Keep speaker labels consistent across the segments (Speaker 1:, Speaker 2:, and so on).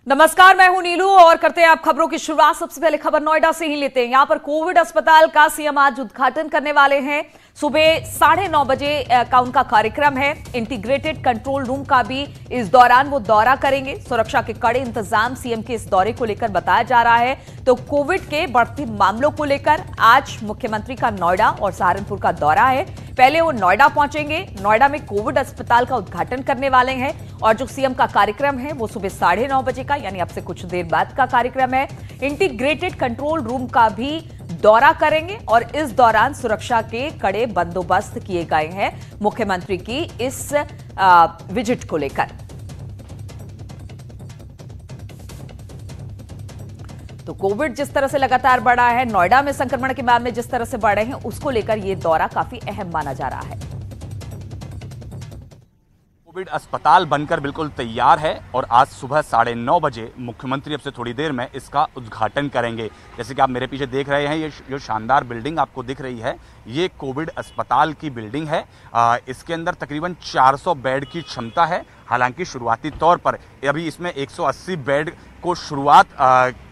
Speaker 1: नमस्कार, मैं हूं नीलू और करते हैं आप खबरों की शुरुआत। सबसे पहले खबर नोएडा से ही लेते हैं। यहां पर कोविड अस्पताल का सीएम आज उद्घाटन करने वाले हैं। सुबह 9:30 बजे का उनका कार्यक्रम है। इंटीग्रेटेड कंट्रोल रूम का भी इस दौरान वो दौरा करेंगे। सुरक्षा के कड़े इंतजाम सीएम के इस दौरे को लेकर बताया जा रहा है। तो कोविड के बढ़ते मामलों को लेकर आज मुख्यमंत्री का नोएडा और सहारनपुर का दौरा है। पहले वो नोएडा पहुंचेंगे। नोएडा में कोविड अस्पताल का उद्घाटन करने वाले हैं और जो सीएम का कार्यक्रम है वो सुबह 9:30 बजे का, यानी अब से कुछ देर बाद का कार्यक्रम है। इंटीग्रेटेड कंट्रोल रूम का भी दौरा करेंगे और इस दौरान सुरक्षा के कड़े बंदोबस्त किए गए हैं मुख्यमंत्री की इस विजिट को लेकर। तो कोविड जिस तरह से लगातार बढ़ा है, नोएडा में संक्रमण के मामले जिस तरह से बढ़ रहे हैं, उसको लेकर यह दौरा काफी अहम माना जा रहा है।
Speaker 2: कोविड अस्पताल बनकर बिल्कुल तैयार है और आज सुबह 9:30 बजे मुख्यमंत्री अब से थोड़ी देर में इसका उद्घाटन करेंगे। जैसे कि आप मेरे पीछे देख रहे हैं, ये जो शानदार बिल्डिंग आपको दिख रही है, ये कोविड अस्पताल की बिल्डिंग है। इसके अंदर तकरीबन 400 बेड की क्षमता है। हालांकि शुरुआती तौर पर अभी इसमें 180 बेड को शुरुआत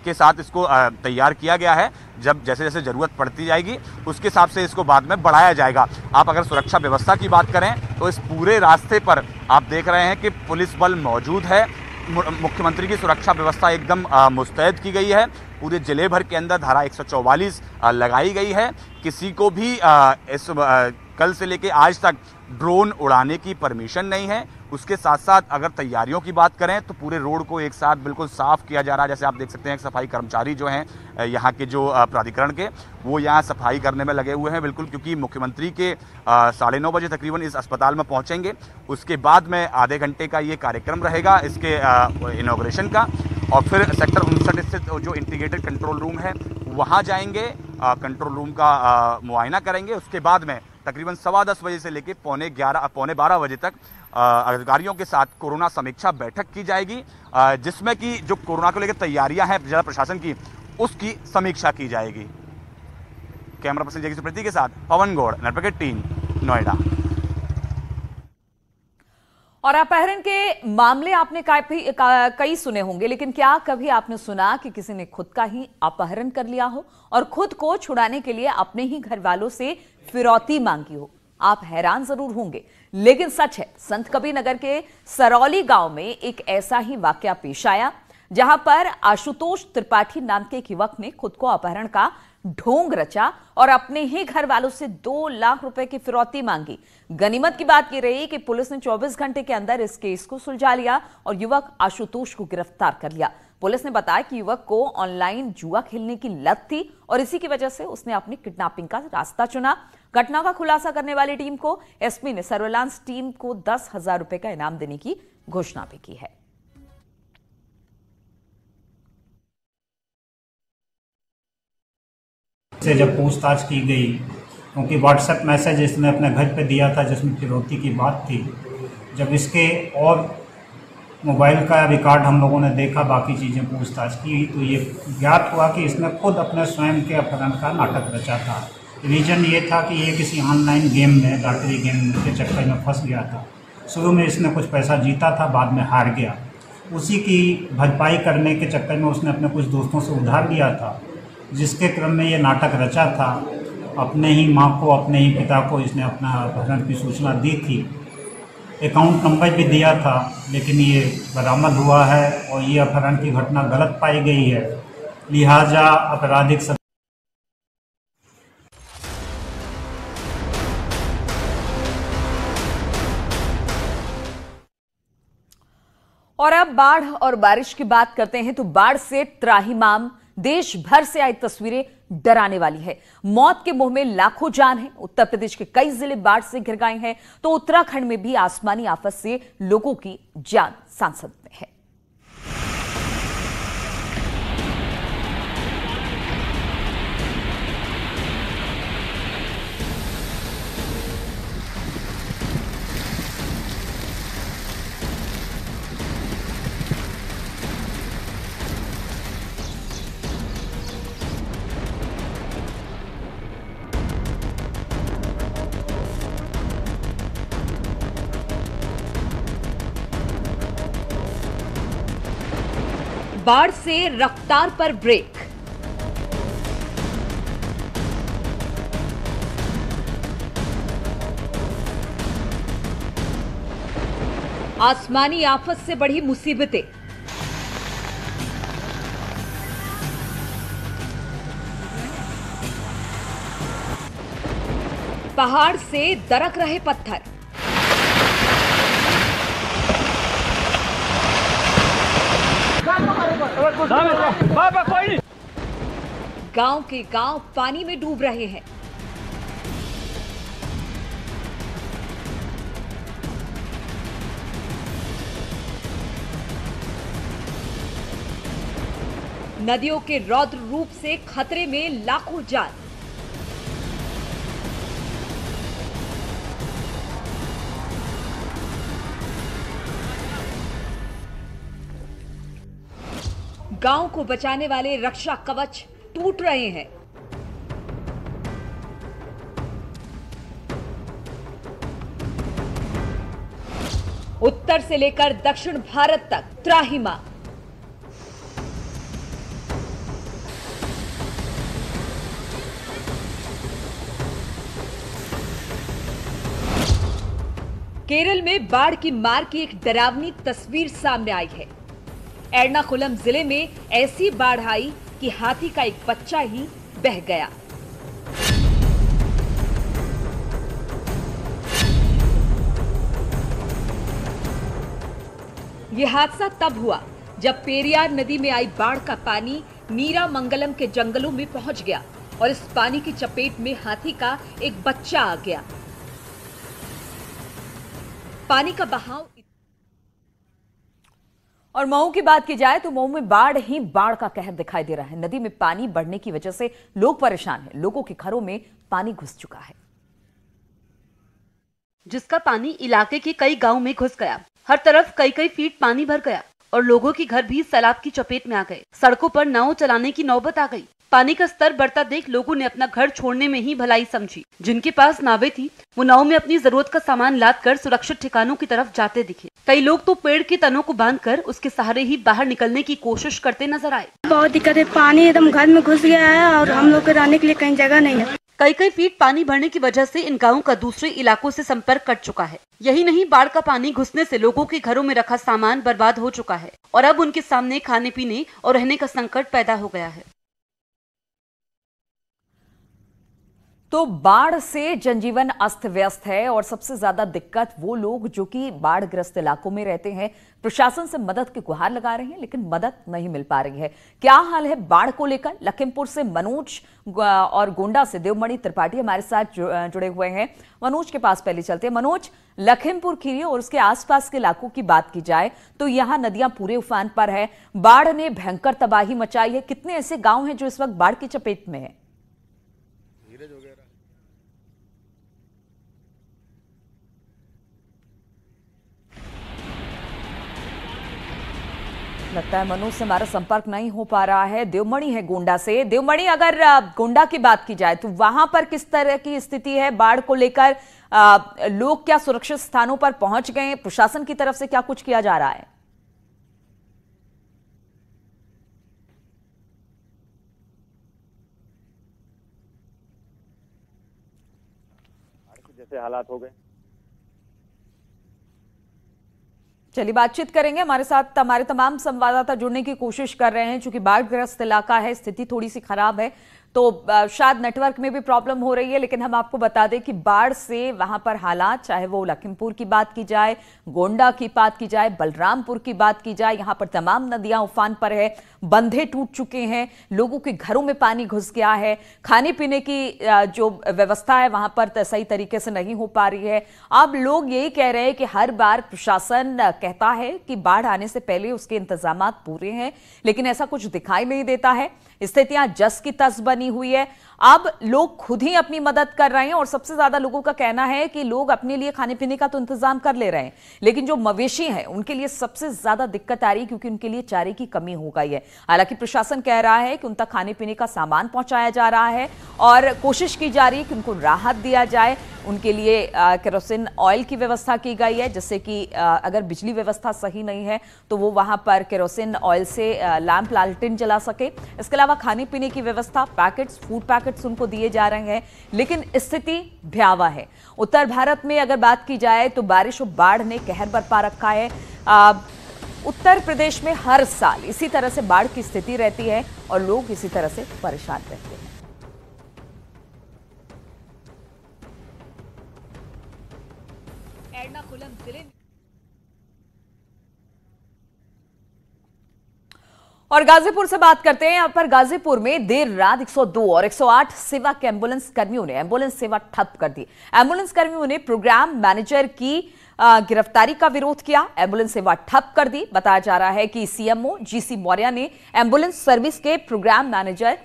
Speaker 2: के साथ इसको तैयार किया गया है। जब जैसे जैसे ज़रूरत पड़ती जाएगी उसके हिसाब से इसको बाद में बढ़ाया जाएगा। आप अगर सुरक्षा व्यवस्था की बात करें तो इस पूरे रास्ते पर आप देख रहे हैं कि पुलिस बल मौजूद है। मुख्यमंत्री की सुरक्षा व्यवस्था एकदम मुस्तैद की गई है। पूरे जिले भर के अंदर धारा 144 लगाई गई है। किसी को भी कल से लेके आज तक ड्रोन उड़ाने की परमिशन नहीं है। उसके साथ साथ अगर तैयारियों की बात करें तो पूरे रोड को एक साथ बिल्कुल साफ किया जा रहा है। जैसे आप देख सकते हैं, सफाई कर्मचारी जो हैं यहाँ के, जो प्राधिकरण के, वो यहाँ सफाई करने में लगे हुए हैं बिल्कुल, क्योंकि मुख्यमंत्री के 9:30 बजे तकरीबन इस अस्पताल में पहुँचेंगे। उसके बाद में आधे घंटे का ये कार्यक्रम रहेगा इसके इनॉग्रेशन का, और फिर सेक्टर 59 स्थित जो इंटीग्रेटेड कंट्रोल रूम है वहाँ जाएंगे, कंट्रोल रूम का मुआयना करेंगे। उसके बाद में तकरीबन 10:15 बजे से लेकर पौने 12 बजे तक अधिकारियों के साथ कोरोना समीक्षा बैठक की जाएगी, जिसमें कि जो कोरोना को लेकर तैयारियां हैं जिला प्रशासन की, उसकी समीक्षा की जाएगी। कैमरा पर्सन जगदीश प्रीति के साथ पवन गौड़, नेटवर्क 3, नोएडा।
Speaker 1: और अपहरण के मामले आपने कई सुने होंगे, लेकिन क्या कभी आपने सुना कि किसी ने खुद का ही अपहरण कर लिया हो और खुद को छुड़ाने के लिए अपने ही घर वालों से फिरौती मांगी हो? आप हैरान जरूर होंगे, लेकिन सच है। संत कबीर नगर के सरौली गांव में एक ऐसा ही वाकया पेश आया, जहां पर आशुतोष त्रिपाठी नाम के एक युवक ने खुद को अपहरण का ढोंग रचा और अपने ही घर वालों से 2 लाख रुपए की फिरौती मांगी। गनीमत की बात यह रही कि पुलिस ने 24 घंटे के अंदर इस केस को सुलझा लिया और युवक आशुतोष को गिरफ्तार कर लिया। पुलिस ने बताया कि युवक को ऑनलाइन जुआ खेलने की लत थी और इसी की वजह से उसने अपनी किडनैपिंग का रास्ता चुना। घटना का खुलासा करने वाली टीम को एसपी ने सर्विलांस टीम को 10,000 रुपए का इनाम देने की घोषणा भी की है।
Speaker 3: से जब पूछताछ की गई, क्योंकि व्हाट्सएप मैसेज इसने अपने घर पे दिया था जिसमें फिरौती की बात थी, जब इसके और मोबाइल का रिकॉर्ड हम लोगों ने देखा, बाकी चीज़ें पूछताछ की, तो ये ज्ञात हुआ कि इसने खुद अपने स्वयं के अपहरण का नाटक रचा था। रीज़न ये था कि ये किसी ऑनलाइन गेम में, लॉटरी गेम के चक्कर में फंस गया था। शुरू में इसने कुछ पैसा जीता था, बाद में हार गया। उसी की भरपाई करने के चक्कर में उसने अपने कुछ दोस्तों से उधार लिया था, जिसके क्रम में ये नाटक रचा था। अपने ही माँ को, अपने ही पिता को इसने अपना अपहरण की सूचना दी थी। अकाउंट नंबर भी दिया था, लेकिन ये बरामद हुआ है और ये अपहरण की घटना गलत पाई गई है। लिहाजा आपराधिक
Speaker 1: और अब बाढ़ और बारिश की बात करते हैं। तो बाढ़ से त्राहिमाम देश भर से आई तस्वीरें डराने वाली है। मौत के मुंह में लाखों जान है। उत्तर प्रदेश के कई जिले बाढ़ से घिर गए हैं, तो उत्तराखंड में भी आसमानी आफत से लोगों की जान सांसद में है। बाढ़ से रफ्तार पर ब्रेक। आसमानी आफत से बढ़ी मुसीबतें। पहाड़ से दरक रहे पत्थर। गांव के गांव पानी में डूब रहे हैं। नदियों के रौद्र रूप से खतरे में लाखों जान। गांव को बचाने वाले रक्षा कवच टूट रहे हैं। उत्तर से लेकर दक्षिण भारत तक त्राहिमाम। केरल में बाढ़ की मार की एक डरावनी तस्वीर सामने आई है। एर्नाकुलम जिले में ऐसी बाढ़ आई कि हाथी का एक बच्चा ही बह गया। यह हादसा तब हुआ जब पेरियार नदी में आई बाढ़ का पानी नीरामंगलम के जंगलों में पहुंच गया और इस पानी की चपेट में हाथी का एक बच्चा आ गया। पानी का बहाव। और मऊ की बात की जाए तो मऊ में बाढ़ ही बाढ़ का कहर दिखाई दे रहा है। नदी में पानी बढ़ने की वजह से लोग परेशान हैं। लोगों के घरों में पानी घुस चुका है,
Speaker 4: जिसका पानी इलाके के कई गांव में घुस गया। हर तरफ कई कई फीट पानी भर गया और लोगों के घर भी सैलाब की चपेट में आ गए। सड़कों पर नाव चलाने की नौबत आ गई। पानी का स्तर बढ़ता देख लोगों ने अपना घर छोड़ने में ही भलाई समझी। जिनके पास नावें थी वो नाव में अपनी जरूरत का सामान लाद कर सुरक्षित ठिकानों की तरफ जाते दिखे। कई लोग तो पेड़ के तनों को बांधकर उसके सहारे ही बाहर निकलने की कोशिश करते नजर आए।
Speaker 5: बहुत दिक्कत है, पानी एकदम घर में घुस गया है और हम लोग के रहने के लिए कहीं जगह नहीं है।
Speaker 4: कई कई फीट पानी भरने की वजह से इन गाँवों का दूसरे इलाकों से संपर्क कट चुका है। यही नहीं, बाढ़ का पानी घुसने से लोगों के घरों में रखा सामान बर्बाद हो चुका है और अब उनके सामने खाने पीने और रहने का संकट पैदा हो गया है।
Speaker 1: तो बाढ़ से जनजीवन अस्त व्यस्त है और सबसे ज्यादा दिक्कत वो लोग जो कि बाढ़ग्रस्त इलाकों में रहते हैं। प्रशासन से मदद की गुहार लगा रहे हैं लेकिन मदद नहीं मिल पा रही है। क्या हाल है बाढ़ को लेकर? लखीमपुर से मनोज और गोंडा से देवमणि त्रिपाठी हमारे साथ जुड़े हुए हैं। मनोज के पास पहले चलते हैं। मनोज, लखीमपुर खीरी और उसके आसपास के इलाकों की बात की जाए तो यहाँ नदियां पूरे उफान पर है। बाढ़ ने भयंकर तबाही मचाई है। कितने ऐसे गांव हैं जो इस वक्त बाढ़ की चपेट में है? लगता है मनोज से हमारा संपर्क नहीं हो पा रहा है। देवमणि है गोंडा से। देवमणि, अगर गोंडा की बात की जाए तो वहां पर किस तरह की स्थिति है बाढ़ को लेकर? लोग क्या सुरक्षित स्थानों पर पहुंच गए? प्रशासन की तरफ से क्या कुछ किया जा रहा है?
Speaker 6: जैसे हालात हो गए।
Speaker 1: चलिए बातचीत करेंगे। हमारे साथ हमारे तमाम संवाददाता जुड़ने की कोशिश कर रहे हैं। चूंकि बाढ़ग्रस्त इलाका है, स्थिति थोड़ी सी खराब है तो शायद नेटवर्क में भी प्रॉब्लम हो रही है। लेकिन हम आपको बता दें कि बाढ़ से वहां पर हालात, चाहे वो लखीमपुर की बात की जाए, गोंडा की बात की जाए, बलरामपुर की बात की जाए, यहां पर तमाम नदियां उफान पर है। बंधे टूट चुके हैं, लोगों के घरों में पानी घुस गया है। खाने पीने की जो व्यवस्था है वहां पर सही तरीके से नहीं हो पा रही है। अब लोग यही कह रहे हैं कि हर बार प्रशासन कहता है कि बाढ़ आने से पहले उसके इंतजाम पूरे हैं, लेकिन ऐसा कुछ दिखाई नहीं देता है। स्थितियां जस की तस बनी बनी हुई है। अब लोग खुद ही अपनी मदद कर रहे हैं और सबसे ज्यादा लोगों का कहना है कि लोग अपने लिए खाने पीने का तो इंतजाम कर ले रहे हैं, लेकिन जो मवेशी हैं उनके लिए सबसे ज्यादा दिक्कत आ रही है क्योंकि उनके लिए चारे की कमी हो गई है। हालांकि प्रशासन कह रहा है कि उन तक खाने पीने का सामान पहुंचाया जा रहा है और कोशिश की जा रही है कि उनको राहत दिया जाए। उनके लिए केरोसिन ऑयल की व्यवस्था की गई है, जिससे कि अगर बिजली व्यवस्था सही नहीं है तो वो वहां पर केरोसिन ऑयल से लैंप लालटेन जला सके। इसके अलावा खाने पीने की व्यवस्था, पैकेट्स, फूड पैकेट्स उनको दिए जा रहे हैं, लेकिन स्थिति भयावह है। उत्तर भारत में अगर बात की जाए तो बारिश और बाढ़ ने कहर बरपा रखा है। उत्तर प्रदेश में हर साल इसी तरह से बाढ़ की स्थिति रहती है और लोग इसी तरह से परेशान रहते हैं। एर्नाकुलम जिले और गाजीपुर से बात करते हैं। यहां पर गाजीपुर में देर रात 102 और 108 सेवा के एम्बुलेंस कर्मियों ने एम्बुलेंस सेवा ठप कर दी। एम्बुलेंस कर्मियों ने प्रोग्राम मैनेजर की गिरफ्तारी का विरोध किया, एम्बुलेंस सेवा ठप कर दी। बताया जा रहा है कि सीएमओ जीसी मौर्य ने एम्बुलेंस सर्विस के प्रोग्राम मैनेजर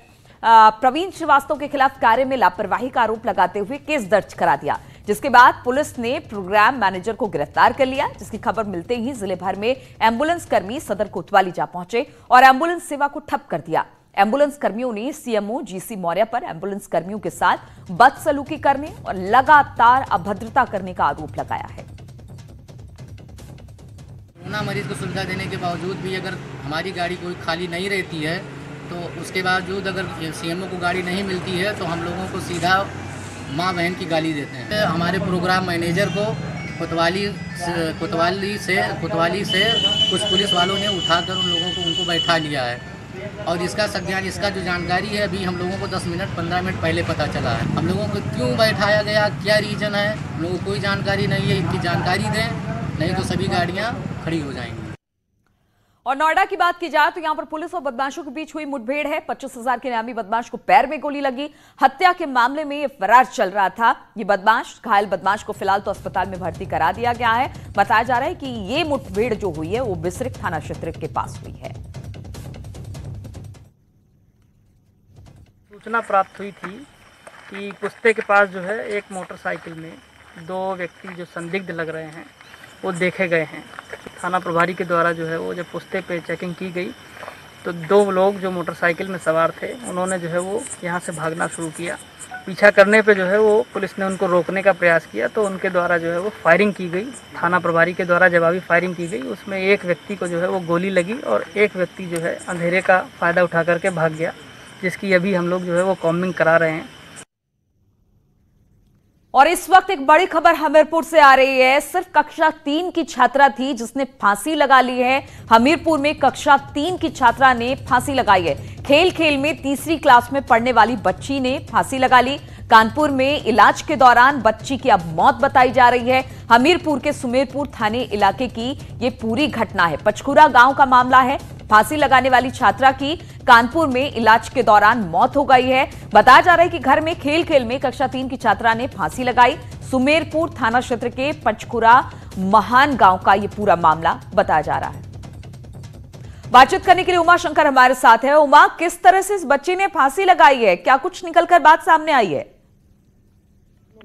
Speaker 1: प्रवीण श्रीवास्तव के खिलाफ कार्य में लापरवाही का आरोप लगाते हुए केस दर्ज करा दिया, जिसके बाद पुलिस ने प्रोग्राम मैनेजर को गिरफ्तार कर लिया। जिसकी खबर मिलते ही जिले भर में एम्बुलेंस कर्मी सदर कोतवाली जा पहुंचे और एम्बुलेंस सेवा को ठप कर दिया। एम्बुलेंस कर्मियों ने सीएमओ जीसी मौर्य पर एम्बुलेंस कर्मियों के साथ बदसलूकी करने और लगातार अभद्रता करने का आरोप लगाया है।
Speaker 6: कोरोना मरीज को सुविधा देने के बावजूद भी अगर हमारी गाड़ी कोई खाली नहीं रहती है तो उसके बावजूद अगर सीएमओ को गाड़ी नहीं मिलती है तो हम लोगों को सीधा माँ बहन की गाली देते हैं। हमारे प्रोग्राम मैनेजर को कोतवाली से कुछ पुलिस वालों ने उठाकर उन लोगों को उनको बैठा लिया है और इसका जो जानकारी है अभी हम लोगों को 10 मिनट 15 मिनट पहले पता चला है। हम लोगों को क्यों बैठाया गया, क्या रीजन है, हम लोगों को कोई जानकारी नहीं है। इनकी जानकारी दें, नहीं तो सभी गाड़ियाँ खड़ी हो जाएंगी।
Speaker 1: और नोएडा की बात की जाए तो यहां पर पुलिस और बदमाशों के बीच हुई मुठभेड़ है। 25,000 के इनामी बदमाश को पैर में गोली लगी। हत्या के मामले में ये फरार चल रहा था। ये घायल बदमाश को फिलहाल तो अस्पताल में भर्ती करा दिया गया है। बताया जा रहा है कि ये मुठभेड़ जो हुई है वो बिसरिक थाना क्षेत्र के पास हुई है।
Speaker 7: सूचना प्राप्त हुई थी कि पुस्ते के पास जो है एक मोटरसाइकिल में 2 व्यक्ति जो संदिग्ध लग रहे हैं वो देखे गए हैं। थाना प्रभारी के द्वारा जो है वो जब पुस्ते पे चेकिंग की गई तो 2 लोग जो मोटरसाइकिल में सवार थे उन्होंने जो है वो यहाँ से भागना शुरू किया। पीछा करने पे जो है वो पुलिस ने उनको रोकने का प्रयास किया तो उनके द्वारा जो है वो फायरिंग की गई। थाना प्रभारी के द्वारा जवाबी फायरिंग की गई। उसमें एक व्यक्ति को जो है वो गोली लगी और एक व्यक्ति जो है अंधेरे का फ़ायदा उठा करके भाग गया, जिसकी अभी हम लोग जो है वो कॉम्बिंग करा रहे हैं।
Speaker 1: और इस वक्त एक बड़ी खबर हमीरपुर से आ रही है। सिर्फ कक्षा 3 की छात्रा थी जिसने फांसी लगा ली है। हमीरपुर में कक्षा 3 की छात्रा ने फांसी लगाई है। खेल खेल में तीसरी क्लास में पढ़ने वाली बच्ची ने फांसी लगा ली। कानपुर में इलाज के दौरान बच्ची की अब मौत बताई जा रही है। हमीरपुर के सुमेरपुर थाने इलाके की ये पूरी घटना है। पचखुरा गांव का मामला है। फांसी लगाने वाली छात्रा की कानपुर में इलाज के दौरान मौत हो गई है। बताया जा रहा है कि घर में खेल खेल में कक्षा 3 की छात्रा ने फांसी लगाई। सुमेरपुर थाना क्षेत्र के पचखुरा महान गांव का ये पूरा मामला बताया जा रहा है। बातचीत करने के लिए उमा शंकर हमारे साथ है। उमा, किस तरह से इस बच्ची ने फांसी लगाई है, क्या कुछ निकलकर बात सामने आई है?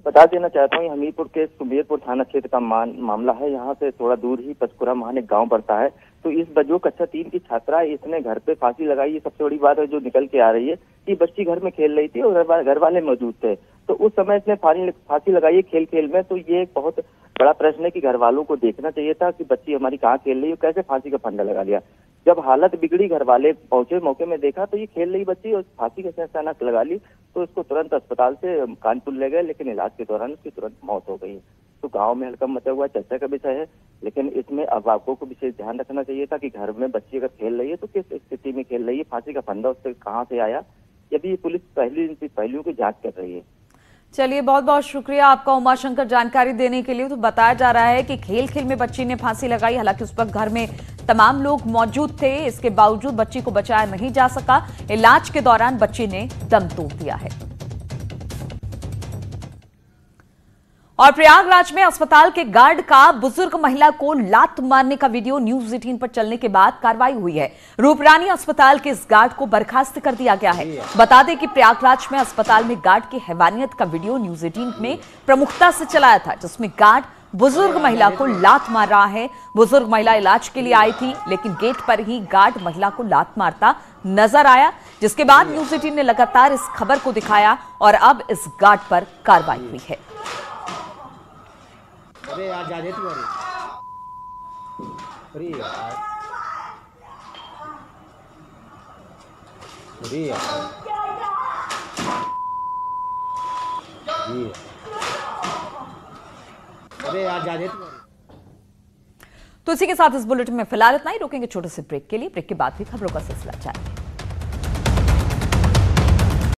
Speaker 8: बता देना चाहता हूँ, हमीरपुर के सुमेरपुर थाना क्षेत्र का मामला है। यहाँ से थोड़ा दूर ही पचखुरा महान एक गाँव पड़ता है। तो इस जो कक्षा 3 की छात्रा है इसने घर पे फांसी लगाई। ये सबसे बड़ी बात है जो निकल के आ रही है कि बच्ची घर में खेल रही थी और घर वाले मौजूद थे। तो उस समय इसने फांसी लगाई है खेल खेल में। तो ये एक बहुत बड़ा प्रश्न है कि घर वालों को देखना चाहिए था कि बच्ची हमारी कहाँ खेल रही है, कैसे फांसी का फंदा लगा लिया। जब हालत बिगड़ी, घर वाले पहुंचे, मौके में देखा तो ये खेल रही बच्ची और फांसी कैसे अचानक लगा ली। तो इसको तुरंत अस्पताल से कानपुर ले गए, लेकिन इलाज के दौरान उसकी तुरंत मौत हो गई। तो गांव में हल्का मचा हुआ चर्चा का विषय है, लेकिन इसमें अभिभावकों को विशेष ध्यान रखना चाहिए था कि घर में बच्ची अगर खेल रही है तो किस स्थिति में खेल रही है, फांसी का फंदा उससे कहाँ से आया, यदि पुलिस पहलुओं की जाँच कर रही है।
Speaker 1: चलिए, बहुत बहुत शुक्रिया आपका उमा शंकर जानकारी देने के लिए। तो बताया जा रहा है कि खेल खेल में बच्ची ने फांसी लगाई। हालांकि उस वक्त घर में तमाम लोग मौजूद थे, इसके बावजूद बच्ची को बचाया नहीं जा सका। इलाज के दौरान बच्ची ने दम तोड़ दिया है। और प्रयागराज में अस्पताल के गार्ड का बुजुर्ग महिला को लात मारने का वीडियो न्यूज 18 पर चलने के बाद कार्रवाई हुई है। रूपरानी अस्पताल के इस गार्ड को बर्खास्त कर दिया गया है। बता दें कि प्रयागराज में अस्पताल में गार्ड की हैवानियत का वीडियो न्यूज 18 में प्रमुखता से चलाया था, जिसमें गार्ड बुजुर्ग महिला को लात मार रहा है। बुजुर्ग महिला इलाज के लिए आई थी, लेकिन गेट पर ही गार्ड महिला को लात मारता नजर आया, जिसके बाद न्यूज 18 ने लगातार इस खबर को दिखाया और अब इस गार्ड पर कार्रवाई हुई है।
Speaker 9: अरे यार जा दे तू। अरे यार जा दे तू।
Speaker 1: तो इसी के साथ इस बुलेटिन में फिलहाल इतना ही। रोकेंगे छोटे से ब्रेक के लिए। ब्रेक के बाद भी खबरों का सिलसिला जारी है।